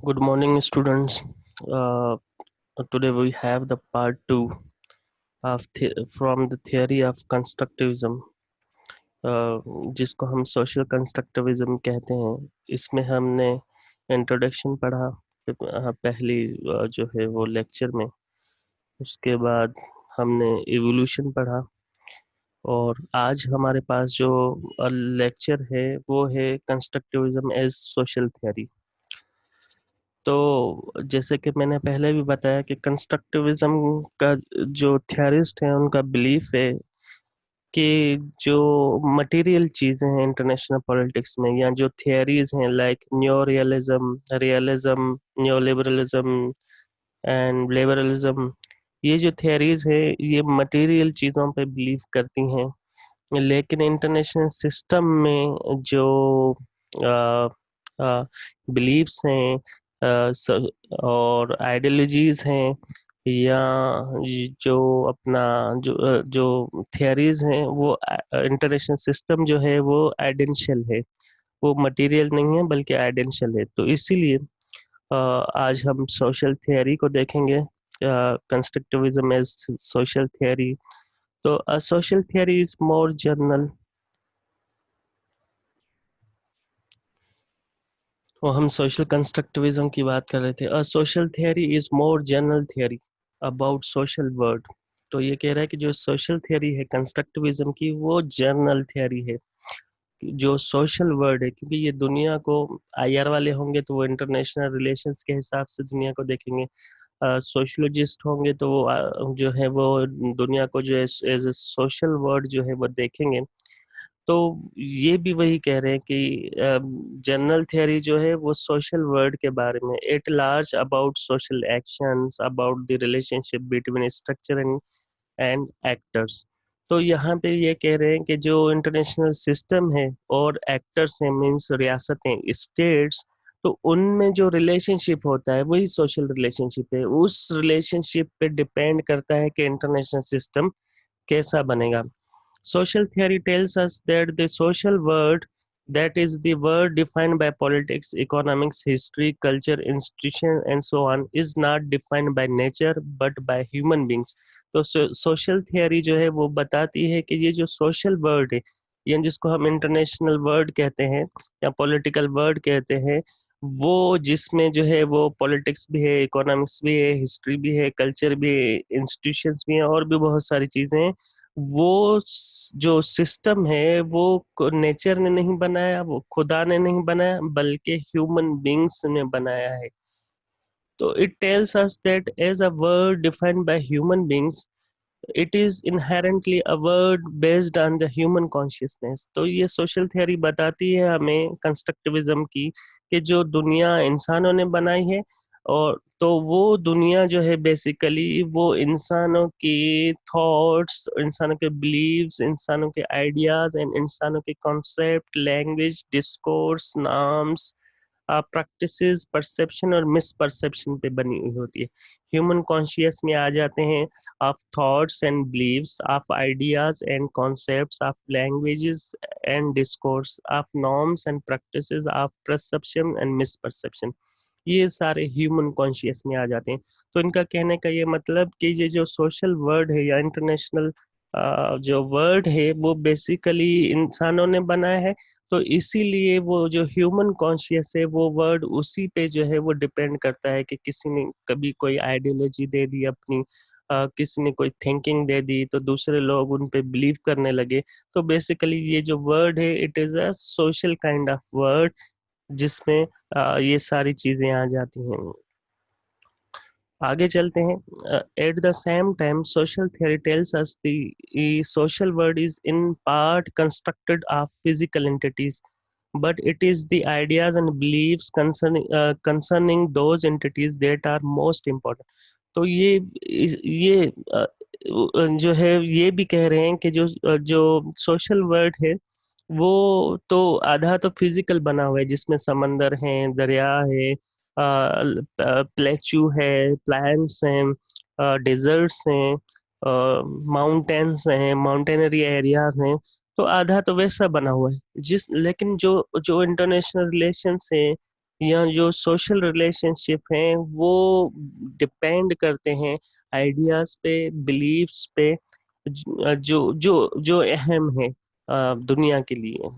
Good morning, students. Uh, Today we have the part two of from the theory of constructivism, जिसको हम social constructivism कहते हैं। इसमें हमने इंट्रोडक्शन पढ़ा पहली जो है वो लेक्चर में। उसके बाद हमने इवोल्यूशन पढ़ा और आज हमारे पास जो लेक्चर है वो है कंस्ट्रक्टिविज्म एज सोशल थ्योरी। तो जैसे कि मैंने पहले भी बताया कि कंस्ट्रक्टिविज्म का जो थ्योरिस्ट है उनका बिलीफ है कि जो मटेरियल चीज़ें हैं इंटरनेशनल पॉलिटिक्स में या जो थियरीज हैं like न्यो realism, realism, न्यो liberalism and liberalism, ये जो थियरीज है ये मटेरियल चीज़ों पे बिलीव करती हैं। लेकिन इंटरनेशनल सिस्टम में जो बिलीव्स हैं और आइडियोलॉजीज हैं या जो अपना जो थियरीज हैं वो इंटरनेशनल सिस्टम जो है वो आइडेंशियल है, वो मटेरियल नहीं है बल्कि आइडेंशियल है। तो इसीलिए आज हम सोशल थियरी को देखेंगे, कंस्ट्रक्टिविज्म एज सोशल थियरी। तो social theory is more general, और हम सोशल कंस्ट्रक्टिविज्म की बात कर रहे थे। अ social theory is more general theory about social word. तो ये कह रहा है कि जो सोशल थियरी है कंस्ट्रक्टिविज्म की वो जनरल थियरी है। जो सोशल वर्ड है, क्योंकि ये दुनिया को आईआर वाले होंगे तो वो इंटरनेशनल रिलेशंस के हिसाब से दुनिया को देखेंगे। सोशयोलॉजिस्ट होंगे तो वो जो है वो दुनिया को जो एज ए सोशल वर्ड जो है वो देखेंगे। तो ये भी वही कह रहे हैं कि जनरल थियरी जो है वो सोशल वर्ड के बारे में, at large about social actions, about the relationship between structure and actors. तो यहाँ पे ये कह रहे हैं कि जो इंटरनेशनल सिस्टम है और एक्टर्स हैं, मीन्स रियासतें, स्टेट्स, तो उनमें जो रिलेशनशिप होता है वही सोशल रिलेशनशिप है। उस रिलेशनशिप पे डिपेंड करता है कि इंटरनेशनल सिस्टम कैसा बनेगा। Social theory tells us that the social world, that is the world defined by politics, economics, history, culture, institution, and so on, is not defined by nature but by human beings. तो social theory जो है वो बताती है कि ये जो social word है, या जिसको हम इंटरनेशनल वर्ड कहते हैं या पॉलिटिकल वर्ड कहते हैं, वो जिसमें जो है वो पॉलिटिक्स भी है, इकोनॉमिक्स भी है, हिस्ट्री भी है, कल्चर भी है, इंस्टीट्यूशंस भी हैं और भी बहुत सारी चीज़ें हैं। वो जो सिस्टम है वो नेचर ने नहीं बनाया, वो खुदा ने नहीं बनाया, बल्कि ह्यूमन बींग्स ने बनाया है। तो it tells us that as a world defined by human beings, it is inherently a world based on the human consciousness. तो ये सोशल थियरी बताती है हमें कंस्ट्रक्टिविज्म की कि जो दुनिया इंसानों ने बनाई है, और तो वो दुनिया जो है बेसिकली वो इंसानों की थॉट्स, इंसानों के बिलीव्स, इंसानों के आइडियाज एंड इंसानों के concept, language, discourse, norms, practices, perception और मिस परसेप्शन पे बनी हुई होती है। ह्यूमन कॉन्शियस में आ जाते हैं of thoughts and beliefs, of ideas and concepts, of languages and discourse, of norms and practices, of perception and misperception. ये सारे ह्यूमन कॉन्शियस में आ जाते हैं। तो इनका कहने का ये मतलब कि ये जो सोशल वर्ड है या इंटरनेशनल जो वर्ड है वो बेसिकली इंसानों ने बनाया है। तो इसीलिए वो जो ह्यूमन कॉन्शियस है वो वर्ड उसी पे जो है वो डिपेंड करता है कि किसी ने कभी कोई आइडियोलॉजी दे दी अपनी, किसी ने कोई थिंकिंग दे दी तो दूसरे लोग उन पे बिलीव करने लगे। तो बेसिकली ये जो वर्ड है it is a social kind of word, जिसमें ये सारी चीजें आ जाती हैं। आगे चलते हैं। At the same time social theory tells us the social word is in part constructed of physical entities, but it is the ideas and beliefs concerning those entities that are most important. तो ये जो है ये भी कह रहे हैं कि जो सोशल वर्ड है वो तो आधा तो फिजिकल बना हुआ है, जिसमें समंदर है, दरिया है, प्लेच्यू है, प्लान्स हैं, डेजर्ट्स हैं, माउंटेन्स हैं, माउंटेनरी एरियाज हैं। तो आधा तो वैसा बना हुआ है। जिस लेकिन जो जो इंटरनेशनल रिलेशंस हैं या जो सोशल रिलेशनशिप हैं वो डिपेंड करते हैं आइडियाज पे, बिलीफ्स पे, जो जो जो अहम है दुनिया के लिए।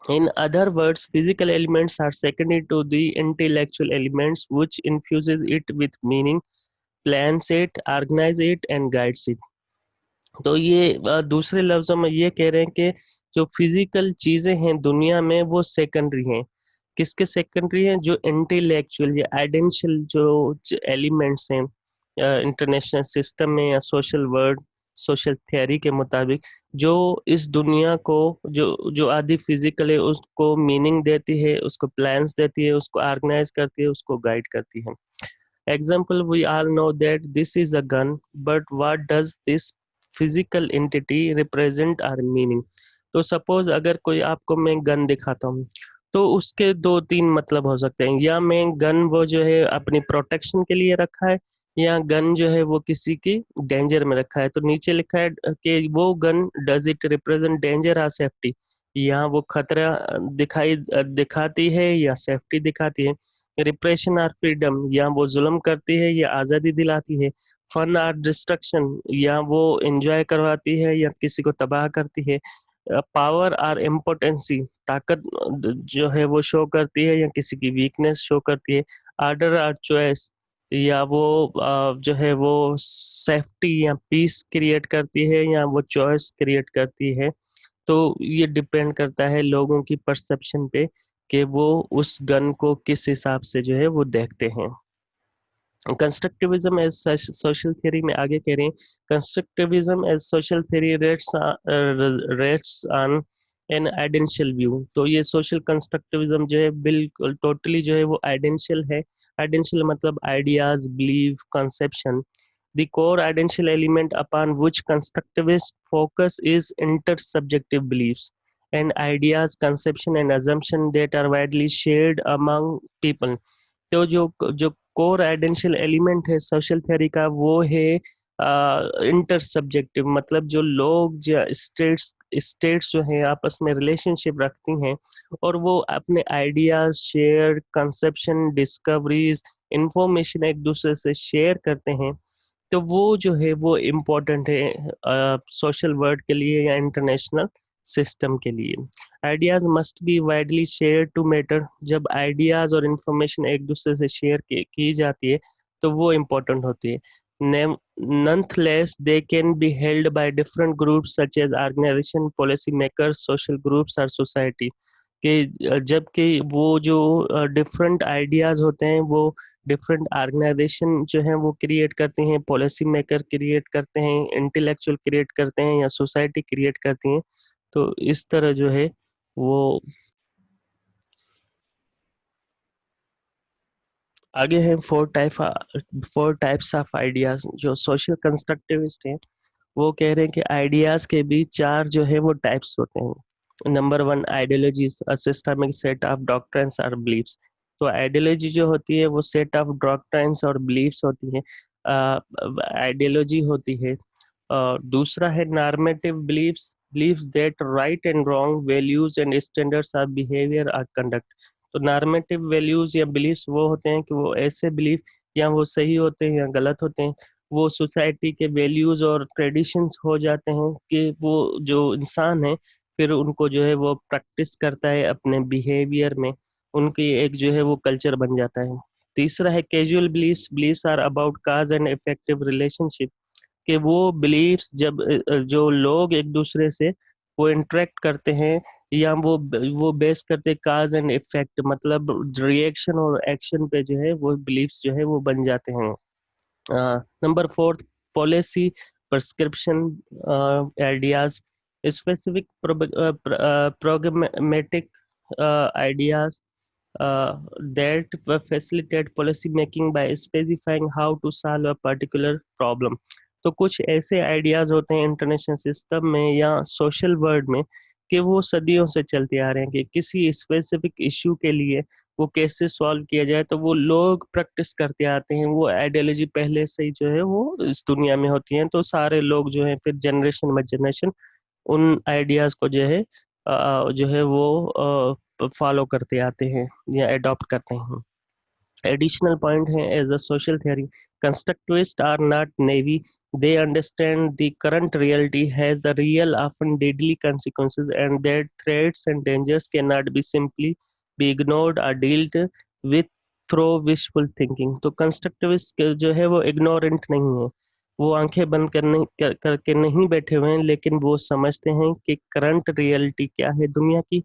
In other words, physical elements are secondary to the intellectual elements which infuses it with meaning, plans it, organize it and guides it. तो ये दूसरे लफ्जों में ये कह रहे हैं कि जो फिजिकल चीजें हैं दुनिया में वो सेकेंडरी हैं। किसके सेकेंडरी हैं? जो इंटेलेक्चुअल या आइडेंशियल जो एलिमेंट्स हैं इंटरनेशनल सिस्टम में या सोशल वर्ड, सोशल थियरी के मुताबिक, जो इस दुनिया को, जो जो आदि फिजिकल है उसको मीनिंग देती है, उसको प्लान्स देती है, उसको ऑर्गेनाइज करती है, उसको गाइड करती है। Example, we all know that this is a gun, but what does this physical entity represent or meaning? तो सपोज अगर कोई आपको मैं गन दिखाता हूँ, तो उसके दो तीन मतलब हो सकते हैं। या मैं गन वो जो है अपनी प्रोटेक्शन के लिए रखा है, या गन जो है वो किसी की डेंजर में रखा है। तो नीचे लिखा है कि वो gun does it represent danger और सेफ्टी, या वो खतरा दिखाती है या सेफ्टी दिखाती है। रिप्रेशन और फ्रीडम, या वो जुल्म करती है या आज़ादी दिलाती है। फन और डिस्ट्रक्शन, या वो एंजॉय करवाती है या किसी को तबाह करती है। पावर और इम्पोर्टेंसी, ताकत जो है वो शो करती है या किसी की वीकनेस शो करती है। आर्डर और चॉइस, या वो जो है वो सेफ्टी या पीस क्रिएट करती है या वो चॉइस क्रिएट करती है। तो ये डिपेंड करता है लोगों की परसेप्शन पे कि वो उस गन को किस हिसाब से जो है वो देखते हैं। कंस्ट्रक्टिविज्म एज सोशल थियरी में आगे कह रहे हैं, constructivism as social theory rests on an ideational view. तो ये सोशल कंस्ट्रक्टिविज्म जो है बिल्कुल टोटली जो है वो आइडेंशियल है। आइडेंशियल मतलब ideas, believe, conception. The core essential element upon which constructivists focus is intersubjective beliefs and ideas, conception and assumption that are widely shared among people. तो जो जो कोर आइडेंशियल एलिमेंट है सोशल थ्योरी का वो है इंटर सब्जेक्टिव, मतलब जो लोग, जो स्टेट्स स्टेट्स जो हैं आपस में रिलेशनशिप रखती हैं और वो अपने ideas share, conception, discoveries, information एक दूसरे से शेयर करते हैं। तो वो जो है वो इम्पोर्टेंट है सोशल वर्ड के लिए या इंटरनेशनल सिस्टम के लिए। Ideas must be widely share to matter. जब आइडियाज और इंफॉर्मेशन एक दूसरे से शेयर की जाती है तो वो इम्पोर्टेंट होती है। Nonetheless, they can be held by different groups such as organization, policy makers, social groups or society। कि जबकि वो जो डिफरेंट आइडियाज होते हैं वो डिफरेंट ऑर्गेनाइजेशन जो है वो क्रिएट करते हैं, पॉलिसी मेकर क्रिएट करते हैं, इंटेलेक्चुअल क्रिएट करते हैं या सोसाइटी क्रिएट करती हैं। तो इस तरह जो है वो आगे है फोर टाइप्स ऑफ आइडियाज। जो सोशल कंस्ट्रक्टिविस्ट हैं वो कह रहे हैं कि आइडियाज के भी चार जो है वो टाइप्स होते हैं। Number one, ideologies, a systemic set of doctrines और बिलीफ्स। तो आइडियोलॉजी जो होती है वो सेट ऑफ डॉक्ट्रिन्स और बिलीफ्स होती है, आइडियोलॉजी होती है। दूसरा है normative beliefs, beliefs that right and wrong values and standards of behaviour और कंडक्ट। तो नॉर्मेटिव वैल्यूज या बिलीफ्स वो होते हैं कि वो ऐसे बिलीफ या वो सही होते हैं या गलत होते हैं, वो सोसाइटी के वैल्यूज और ट्रेडिशंस हो जाते हैं कि वो जो इंसान है फिर उनको जो है वो प्रैक्टिस करता है अपने बिहेवियर में, उनकी एक जो है वो कल्चर बन जाता है। तीसरा है causal beliefs, beliefs are about cause and effective relationship. कि वो बिलीफ्स जब जो लोग एक दूसरे से वो इंटरेक्ट करते हैं या वो बेस करते हैं काज एंड इफेक्ट, मतलब रिएक्शन और एक्शन पे जो है वो बिलीफ्स जो है वो बन जाते हैं। Number fourth, policy prescription ideas, specific programmatic ideas that facilitate policy making by specifying how to solve a particular problem। तो कुछ ऐसे आइडियाज होते हैं इंटरनेशनल सिस्टम में या सोशल वर्ल्ड में कि वो सदियों से चलते आ रहे हैं कि किसी स्पेसिफिक इशू के लिए वो कैसे सॉल्व किया जाए। तो वो लोग प्रैक्टिस करते आते हैं, वो आइडियोलॉजी पहले से ही जो है वो इस दुनिया में होती है। तो सारे लोग जो है फिर जनरेशन बाय जनरेशन उन आइडियाज को जो है जो है वो फॉलो करते आते हैं या अडॉप्ट करते हैं। एडिशनल पॉइंट है as a social theory, constructivist are not naive, they understand the current reality has the real often deadly consequences and that threats and dangers cannot be simply be ignored or dealt with through wishful thinking। तो constructivist जो है वो ignorant नहीं है, वो आंखें बंद करके नहीं बैठे हुए हैं, लेकिन वो समझते हैं कि करंट रियलिटी क्या है दुनिया की,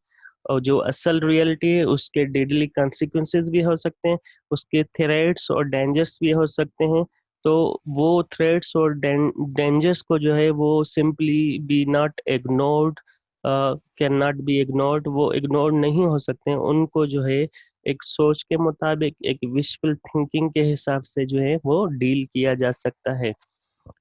और जो असल रियलिटी है उसके डेडली कॉन्सिक्वेंसेस भी हो सकते हैं, उसके थ्रेट्स और डेंजर्स भी हो सकते हैं। तो वो थ्रेट्स और डेंजर्स को जो है वो simply be not ignored, can not be ignored, वो इग्नोर नहीं हो सकते हैं, उनको जो है एक सोच के मुताबिक, एक विशफुल थिंकिंग के हिसाब से जो है वो डील किया जा सकता है।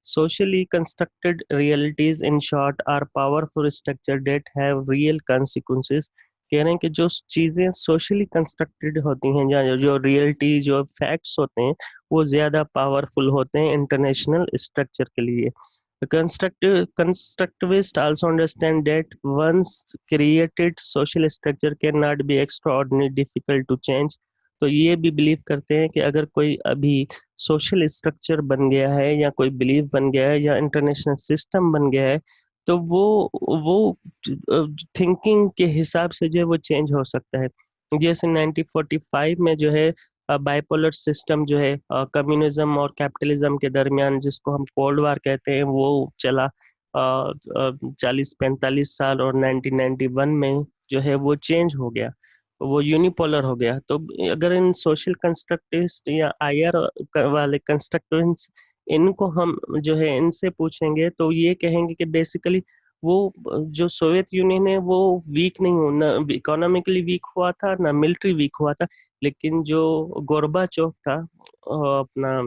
Socially constructed realities, in short, are powerful structure that have real consequences। कह रहे हैं कि जो चीज़ें सोशली कंस्ट्रक्टेड होती हैं या जो रियलिटी, जो फैक्ट्स होते हैं, वो ज़्यादा पावरफुल होते हैं इंटरनेशनल स्ट्रक्चर के लिए। Constructivists also understand that once created social structure cannot be extraordinarily difficult to change। तो ये भी बिलीव करते हैं कि अगर कोई अभी सोशल स्ट्रक्चर बन गया है या कोई बिलीव बन गया है या इंटरनेशनल सिस्टम बन गया है, तो वो थिंकिंग के हिसाब से जो है वो चेंज हो सकता है। जैसे 1945 में जो है बाइपोलर सिस्टम जो है कम्युनिज्म और कैपिटलिज्म के दरमियान, जिसको हम कोल्ड वार कहते हैं, वो चला 40-45 साल, और 1991 में जो है वो चेंज हो गया, वो यूनिपोलर हो गया। तो अगर इन सोशल कंस्ट्रक्टिविस्ट या आईआर वाले कंस्ट्रक्टिविस्ट, इनको हम जो है इनसे पूछेंगे तो ये कहेंगे कि बेसिकली वो जो सोवियत यूनियन है वो वीक नहीं हो, ना इकोनॉमिकली वीक हुआ था ना मिलिट्री वीक हुआ था, लेकिन जो गोरबाचोव था अपना,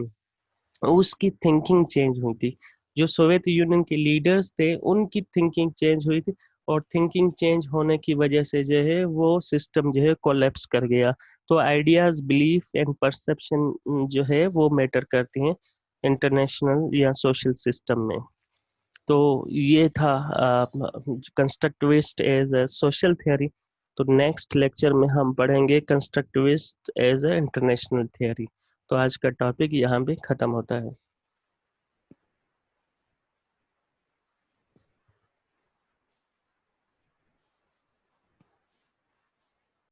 उसकी थिंकिंग चेंज हुई थी। जो सोवियत यूनियन के लीडर्स थे उनकी थिंकिंग चेंज हुई थी, और थिंकिंग चेंज होने की वजह से जो है वो सिस्टम जो है कोलैप्स कर गया। तो आइडियाज, बिलीफ एंड परसेप्शन जो है वो मैटर करती हैं इंटरनेशनल या सोशल सिस्टम में। तो ये था constructivist as a social theory. तो नेक्स्ट लेक्चर में हम पढ़ेंगे constructivist as a international theory. तो आज का टॉपिक यहाँ पे खत्म होता है।